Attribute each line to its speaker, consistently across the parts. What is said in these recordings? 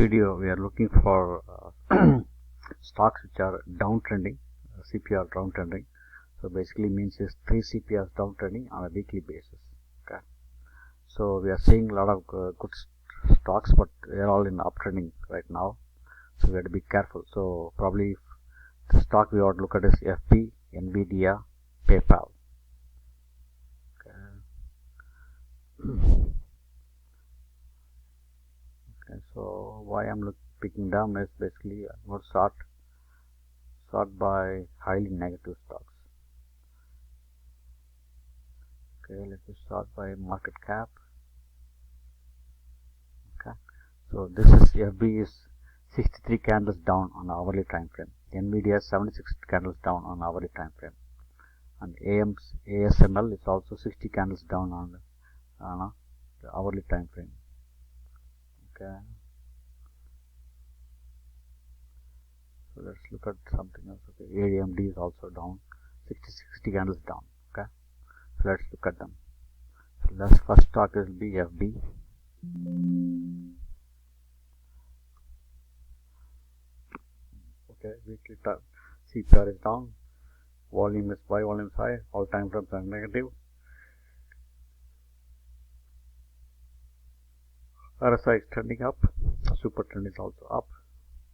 Speaker 1: video we are looking for stocks which are downtrending, CPR downtrending. So basically means is 3 CPRs downtrending on a weekly basis. Okay, so we are seeing a lot of good stocks, but they are all in uptrending right now, so we have to be careful. So probably the stock we ought to look at is FB, Nvidia, PayPal. Okay, so why I'm picking them is basically I'm going to sort by highly negative stocks. Okay, let me start by market cap. Okay, so this is FB is 63 candles down on hourly time frame. Nvidia is 76 candles down on hourly time frame, and ASML is also 60 candles down on the hourly time frame. Okay, so let's look at something else. Okay, AMD is also down, 60 candles down. Okay, so let's look at them. So let's first stock will be FB. Okay, weekly CPR is down, volume is buy, volume is high, all time frames are negative. RSI is trending up, super trend is also up,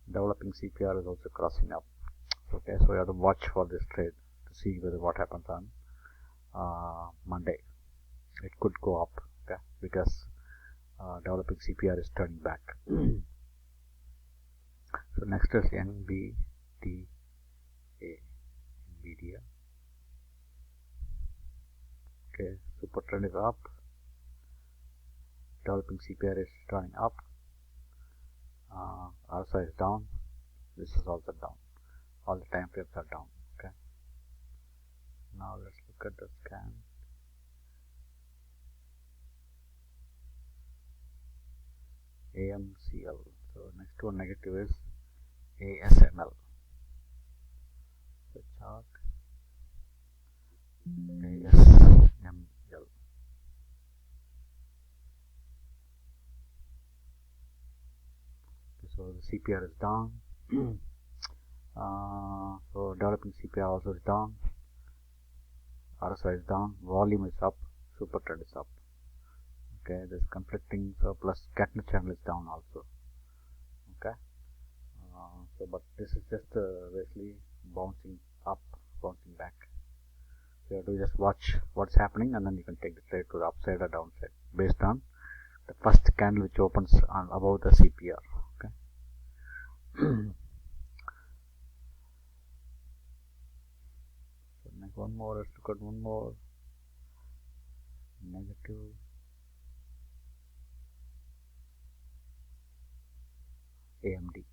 Speaker 1: developing CPR is also crossing up. Okay, so we have to watch for this trade to see whether what happens on Monday. It could go up, okay, because developing CPR is turning back. So next is NVDA, Nvidia. Okay, super trend is up, developing CPR is turning up, RSI is down, this is also down, all the time frames are down. Okay, now let's look at the scan. AMCL, so next one negative is ASML. The chart ASML. So the CPR is down. So developing CPR also is down. RSI is down. Volume is up. Super trend is up. Okay, there's conflicting. So plus Keltner channel is down also. Okay. So but this is just basically bouncing up, bouncing back. So you have to just watch what's happening, and then you can take the trade to the upside or downside based on the first candle which opens on above the CPR. Okay. So next one more, let's look at one more negative. AMD.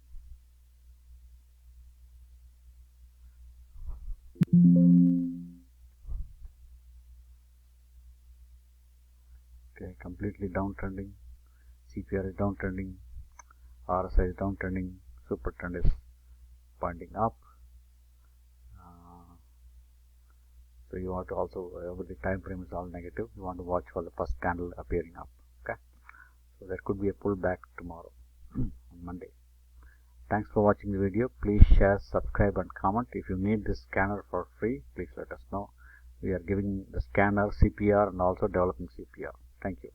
Speaker 1: Okay, completely downtrending. CPR is downtrending. RSI is downtrending. Super trend is pointing up. So you want to also, every time frame is all negative. You want to watch for the first candle appearing up. Okay, so there could be a pullback tomorrow on Monday. Thanks for watching the video. Please share, subscribe and comment. If you need this scanner for free, please let us know. We are giving the scanner, CPR and also developing CPR. Thank you.